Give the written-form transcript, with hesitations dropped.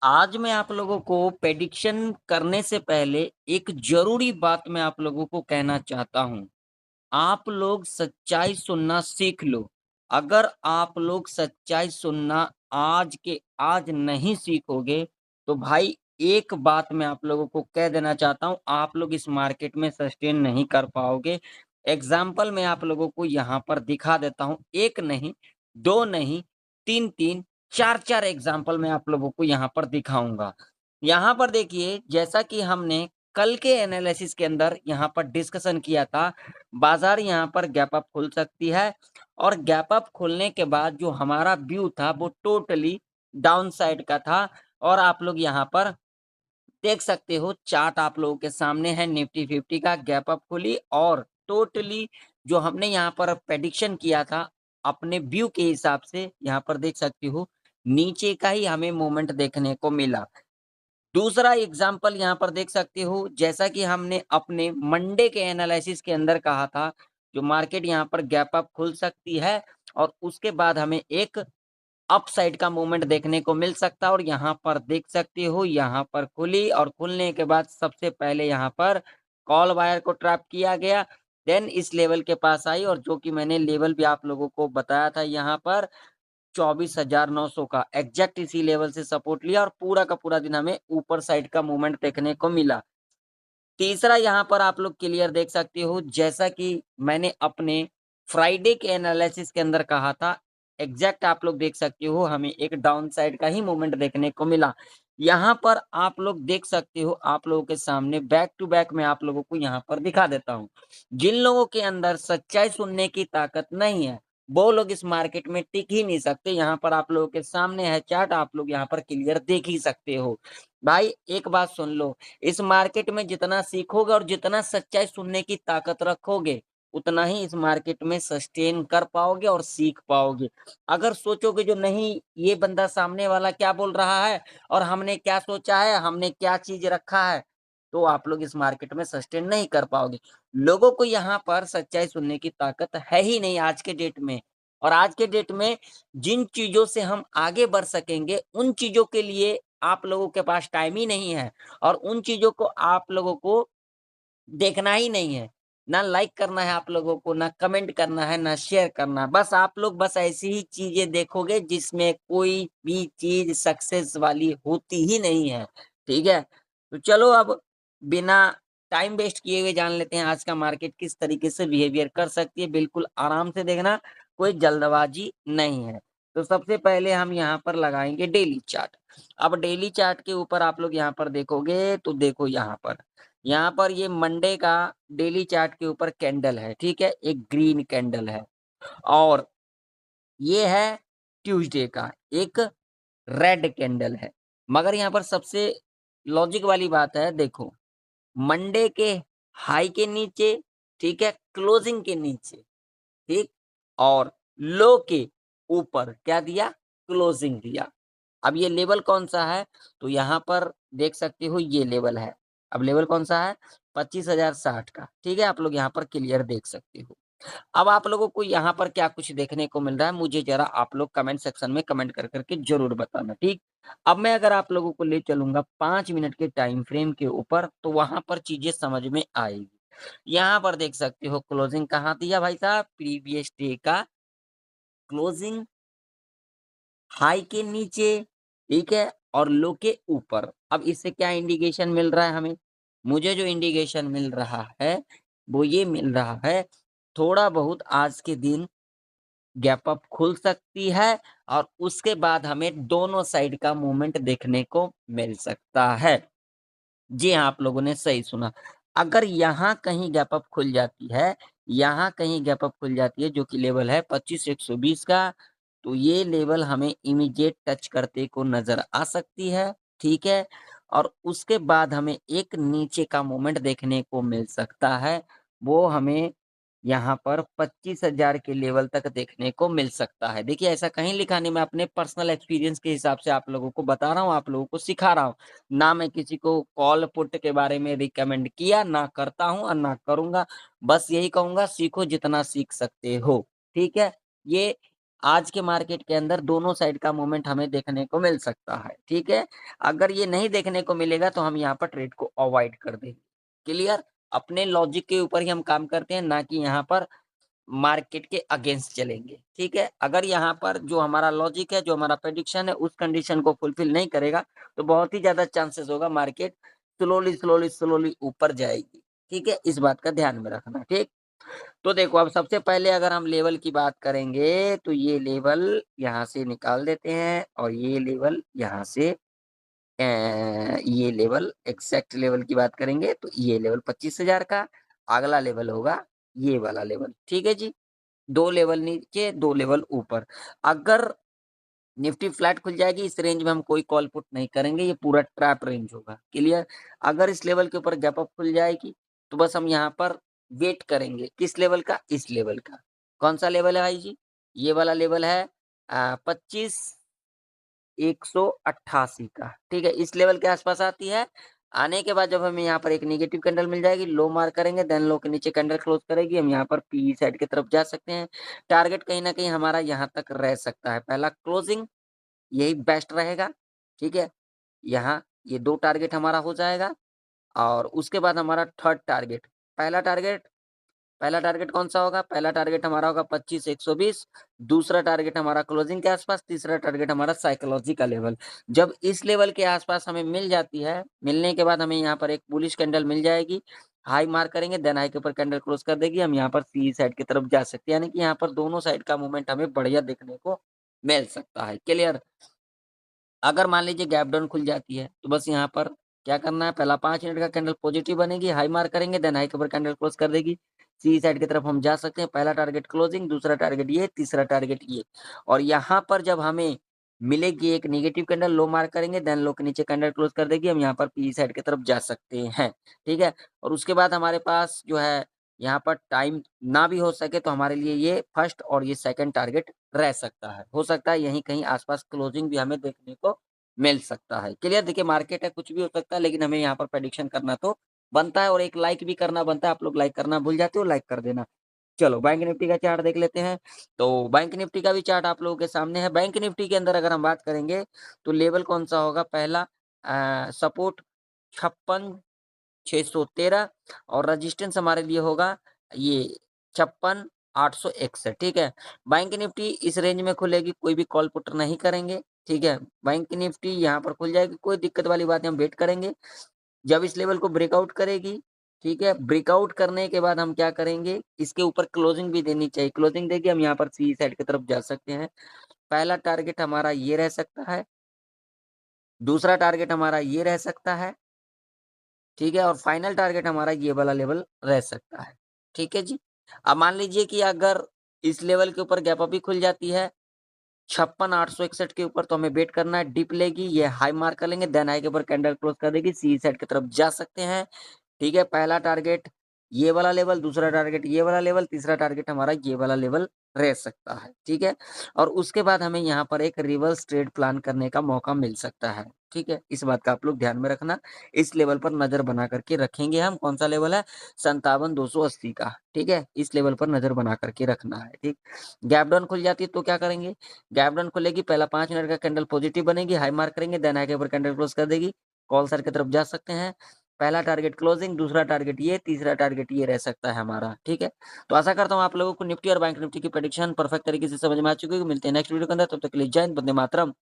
आज मैं आप लोगों को प्रेडिक्शन करने से पहले एक ज़रूरी बात मैं आप लोगों को कहना चाहता हूँ। आप लोग सच्चाई सुनना सीख लो। अगर आप लोग सच्चाई सुनना आज के आज नहीं सीखोगे, तो भाई एक बात मैं आप लोगों को कह देना चाहता हूँ, आप लोग इस मार्केट में सस्टेन नहीं कर पाओगे। एग्ज़ाम्पल मैं आप लोगों को यहाँ पर दिखा देता हूँ। 1 नहीं, 2 नहीं, 3-3, 4-4 एग्ज़ाम्पल मैं आप लोगों को यहाँ पर दिखाऊँगा। यहाँ पर देखिए, जैसा कि हमने कल के एनालिसिस के अंदर यहाँ पर डिस्कशन किया था, बाजार यहाँ पर गैप अप खुल सकती है और गैप अप खुलने के बाद जो हमारा व्यू था वो टोटली डाउन साइड का था और आप लोग यहाँ पर देख सकते हो चार्ट आप लोगों के सामने है निफ्टी 50 का गैप अप खुली और टोटली जो हमने यहाँ पर प्रेडिक्शन किया था अपने व्यू के हिसाब से यहाँ पर देख सकती हो नीचे का ही हमें मूवमेंट देखने को मिला। दूसरा एग्जाम्पल यहाँ पर देख सकते हो, जैसा कि हमने अपने मंडे के एनालिसिस के अंदर कहा था, जो मार्केट यहाँ पर गैप अप खुल सकती है और उसके बाद हमें एक अपसाइड का मूवमेंट देखने को मिल सकता है और यहाँ पर देख सकते हो, यहाँ पर खुली और खुलने के बाद सबसे पहले यहाँ पर कॉल वायर को ट्रैप किया गया, देन इस लेवल के पास आई और जो कि मैंने लेवल भी आप लोगों को बताया था यहाँ पर 24,900 का एग्जैक्ट इसी लेवल से सपोर्ट लिया और पूरा का पूरा दिन हमें ऊपर साइड का मूवमेंट देखने को मिला। तीसरा यहाँ पर आप लोग क्लियर देख सकते हो, जैसा कि मैंने अपने फ्राइडे के एनालिसिस के अंदर कहा था, एग्जैक्ट आप लोग देख सकते हो हमें एक डाउन साइड का ही मूवमेंट देखने को मिला। यहाँ पर आप लोग देख सकते हो, आप लोगों के सामने बैक टू बैक मैं आप लोगों को यहाँ पर दिखा देता हूँ। जिन लोगों के अंदर सच्चाई सुनने की ताकत नहीं है, वो लोग इस मार्केट में टिक ही नहीं सकते। यहाँ पर आप लोगों के सामने है चार्ट, आप लोग यहाँ पर क्लियर देख ही सकते हो। भाई एक बात सुन लो, इस मार्केट में जितना सीखोगे और जितना सच्चाई सुनने की ताकत रखोगे, उतना ही इस मार्केट में सस्टेन कर पाओगे और सीख पाओगे। अगर सोचोगे जो नहीं ये बंदा सामने वाला क्या बोल रहा है और हमने क्या सोचा है, हमने क्या चीज़ रखा है, तो आप लोग इस मार्केट में सस्टेन नहीं कर पाओगे। लोगों को यहाँ पर सच्चाई सुनने की ताकत है ही नहीं आज के डेट में और आज के डेट में जिन चीज़ों से हम आगे बढ़ सकेंगे, उन चीज़ों के लिए आप लोगों के पास टाइम ही नहीं है और उन चीज़ों को आप लोगों को देखना ही नहीं है। ना लाइक करना है आप लोगों को, ना कमेंट करना है, ना शेयर करना है। बस आप लोग बस ऐसी ही चीज़ें देखोगे जिसमें कोई भी चीज़ सक्सेस वाली होती ही नहीं है, ठीक है? तो चलो अब बिना टाइम वेस्ट किए हुए जान लेते हैं आज का मार्केट किस तरीके से बिहेवियर कर सकती है। बिल्कुल आराम से देखना, कोई जल्दबाजी नहीं है। तो सबसे पहले हम यहाँ पर लगाएँगे डेली चार्ट। अब डेली चार्ट के ऊपर आप लोग यहाँ पर देखोगे तो देखो यहाँ पर ये मंडे का डेली चार्ट के ऊपर कैंडल है, ठीक है? एक ग्रीन कैंडल है और ये है ट्यूसडे का एक रेड कैंडल है। मगर यहाँ पर सबसे लॉजिक वाली बात है देखो, मंडे के हाई के नीचे, ठीक है? क्लोजिंग के नीचे, ठीक? और लो के ऊपर क्या दिया? क्लोजिंग दिया। अब ये लेवल कौन-सा है? तो यहाँ पर देख सकते हो ये लेवल है। अब लेवल कौन-सा है? 25,060 का, ठीक है? आप लोग यहाँ पर क्लियर देख सकते हो। अब आप लोगों को यहाँ पर क्या कुछ देखने को मिल रहा है, मुझे ज़रा आप लोग कमेंट सेक्शन में कमेंट कर के ज़रूर बताना, ठीक? अब मैं अगर आप लोगों को ले चलूँगा 5 मिनट के टाइम फ्रेम के ऊपर, तो वहाँ पर चीज़ें समझ में आएगी। यहाँ पर देख सकते हो क्लोजिंग कहाँ दिया भाई साहब? प्रीवियस डे का क्लोजिंग हाई के नीचे, ठीक है? और लो के ऊपर। अब इससे क्या इंडिकेशन मिल रहा है हमें? मुझे जो इंडिकेशन मिल रहा है, वो ये मिल रहा है, थोड़ा बहुत आज के दिन गैप अप खुल सकती है और उसके बाद हमें दोनों साइड का मूवमेंट देखने को मिल सकता है। जी हाँ, आप लोगों ने सही सुना। अगर यहाँ कहीं गैप अप खुल जाती है, यहाँ कहीं गैप अप खुल जाती है जो कि लेवल है 25,120 का, तो ये लेवल हमें इमीडिएट टच करते को नज़र आ सकती है, ठीक है? और उसके बाद हमें एक नीचे का मूवमेंट देखने को मिल सकता है, वो हमें यहाँ पर 25,000 के लेवल तक देखने को मिल सकता है। देखिए ऐसा कहीं लिखा नहीं, मैं अपने पर्सनल एक्सपीरियंस के हिसाब से आप लोगों को बता रहा हूँ, आप लोगों को सिखा रहा हूँ। ना मैं किसी को कॉल पुट के बारे में रिकमेंड किया, ना करता हूँ और ना करूँगा। बस यही कहूँगा सीखो जितना सीख सकते हो, ठीक है? ये आज के मार्केट के अंदर दोनों साइड का मूवमेंट हमें देखने को मिल सकता है, ठीक है? अगर ये नहीं देखने को मिलेगा तो हम यहाँ पर ट्रेड को अवॉइड कर देंगे। क्लियर? अपने लॉजिक के ऊपर ही हम काम करते हैं, ना कि यहाँ पर मार्केट के अगेंस्ट चलेंगे, ठीक है? अगर यहाँ पर जो हमारा लॉजिक है, जो हमारा प्रेडिक्शन है, उस कंडीशन को फुलफिल नहीं करेगा, तो बहुत ही ज़्यादा चांसेस होगा मार्केट स्लोली ऊपर जाएगी, ठीक है? इस बात का ध्यान में रखना, ठीक? तो देखो, अब सबसे पहले अगर हम लेवल की बात करेंगे, तो ये लेवल यहाँ से निकाल देते हैं और ये लेवल यहाँ से ये लेवल एग्ज़ैक्ट लेवल की बात करेंगे, तो ये लेवल 25,000 का, अगला लेवल होगा ये वाला लेवल, ठीक है जी? 2 लेवल नीचे, 2 लेवल ऊपर। अगर निफ्टी फ्लैट खुल जाएगी, इस रेंज में हम कोई कॉल पुट नहीं करेंगे, ये पूरा ट्रैप रेंज होगा, क्लियर? अगर इस लेवल के ऊपर गैप अप खुल जाएगी, तो बस हम यहाँ पर वेट करेंगे, किस लेवल का? इस लेवल का। कौन-सा लेवल है भाई जी? ये वाला लेवल है 25,188 का, ठीक है? इस लेवल के आस-पास आती है, आने के बाद जब हमें यहाँ पर एक नेगेटिव कैंडल मिल जाएगी, लो मार्क करेंगे, देन लो के नीचे कैंडल क्लोज़ करेगी, हम यहाँ पर पीई साइड की तरफ जा सकते हैं। टारगेट कहीं न कहीं हमारा यहाँ तक रह सकता है, पहला क्लोजिंग यही बेस्ट रहेगा, ठीक है? यहाँ ये 2 टारगेट हमारा हो जाएगा और उसके बाद हमारा थर्ड टारगेट, पहला टारगेट पहला टारगेट कौन-सा होगा? पहला टारगेट हमारा होगा 25,120, दूसरा टारगेट हमारा क्लोजिंग के आस-पास, तीसरा टारगेट हमारा साइकोलॉजी का लेवल। जब इस लेवल के आस-पास हमें मिल जाती है, मिलने के बाद हमें यहाँ पर एक बुलिश कैंडल मिल जाएगी, हाई मार्क करेंगे, देन हाई के ऊपर कैंडल क्लोज़ कर देगी, हम यहाँ पर सी साइड की तरफ जा सकते हैं, यानी कि यहाँ पर दोनों साइड का मूवमेंट हमें बढ़िया देखने को मिल सकता है। क्लियर? अगर मान लीजिए गैप डाउन खुल जाती है, तो बस यहाँ पर क्या करना है, पहला 5 मिनट का कैंडल पॉजिटिव बनेगी, हाई मार्क करेंगे, देन हाई के ऊपर कैंडल क्लोज़ कर देगी। सी साइड की तरफ हम जा सकते हैं, पहला टारगेट क्लोजिंग, दूसरा टारगेट ये, तीसरा टारगेट ये। और यहाँ पर जब हमें मिलेगी एक नेगेटिव कैंडल, लो मार्क करेंगे, देन लो के नीचे कैंडल क्लोज़ कर देगी, हम यहाँ पर पी साइड की तरफ जा सकते हैं, ठीक है? और उसके बाद हमारे पास जो है, यहाँ पर टाइम ना भी हो सके तो हमारे लिए ये फर्स्ट और ये सेकंड टारगेट रह सकता है। हो सकता है यहीं कहीं आस-पास क्लोजिंग भी हमें देखने को मिल सकता है। क्लियर? देखिए मार्केट है, कुछ भी हो सकता है, लेकिन हमें यहाँ पर प्रेडिक्शन करना तो बनता है और एक लाइक भी करना बनता है। आप लोग लाइक करना भूल जाते हो, लाइक कर देना। चलो बैंक निफ्टी का चार्ट देख लेते हैं। तो बैंक निफ्टी का भी चार्ट आप लोगों के सामने है। बैंक निफ्टी के अंदर अगर हम बात करेंगे, तो लेवल कौन-सा होगा? पहला सपोर्ट 56,613 और रेजिस्टेंस हमारे लिए होगा ये 56,861, ठीक है? बैंक निफ्टी इस रेंज में खुलेगी, कोई भी कॉल पुट नहीं करेंगे, ठीक है? बैंक निफ्टी यहाँ पर खुल जाएगी, कोई दिक्कत वाली बात नहीं, हम वेट करेंगे। जब इस लेवल को ब्रेकआउट करेगी, ठीक है? ब्रेकआउट करने के बाद हम क्या करेंगे, इसके ऊपर क्लोजिंग भी देनी चाहिए, क्लोजिंग देके हम यहाँ पर सी साइड की तरफ जा सकते हैं। पहला टारगेट हमारा ये रह सकता है, दूसरा टारगेट हमारा ये रह सकता है, ठीक है? और फाइनल टारगेट हमारा ये वाला लेवल रह सकता है, ठीक है जी? अब मान लीजिए कि अगर इस लेवल के ऊपर गैप अप भी खुल जाती है 56,861 के ऊपर, तो हमें वेट करना है, डिप लेगी, ये हाई मार्क कर लेंगे, देन हाई के ऊपर कैंडल क्लोज़ कर देगी, सी साइड की तरफ जा सकते हैं, ठीक है? पहला टारगेट ये वाला लेवल, दूसरा टारगेट ये वाला लेवल, तीसरा टारगेट हमारा ये वाला लेवल रह सकता है, ठीक है? और उसके बाद हमें यहाँ पर एक रिवर्स ट्रेड प्लान करने का मौका मिल सकता है, ठीक है? इस बात का आप लोग ध्यान में रखना। इस लेवल पर नज़र बना कर के रखेंगे हम, कौन-सा लेवल है? 57,280 का, ठीक है? इस लेवल पर नज़र बना कर के रखना है, ठीक? गैप डाउन खुल जाती है तो क्या करेंगे? गैप डाउन खुलेगी, पहला 5 मिनट का कैंडल पॉजिटिव बनेगी, हाई मार्क करेंगे, देन हाई के ऊपर कैंडल क्लोज़ कर देगी, कॉल साइड की तरफ जा सकते हैं। पहला टारगेट क्लोजिंग, दूसरा टारगेट ये, तीसरा टारगेट ये रह सकता है हमारा, ठीक है? तो आशा करता हूँ आप लोगों को निफ्टी और बैंक निफ्टी की प्रेडिक्शन परफेक्ट तरीके से समझ में आ चुकी होगी। मिलते हैं नेक्स्ट वीडियो के अंदर, तब तक के लिए जय हिंद, वंदे मातरम।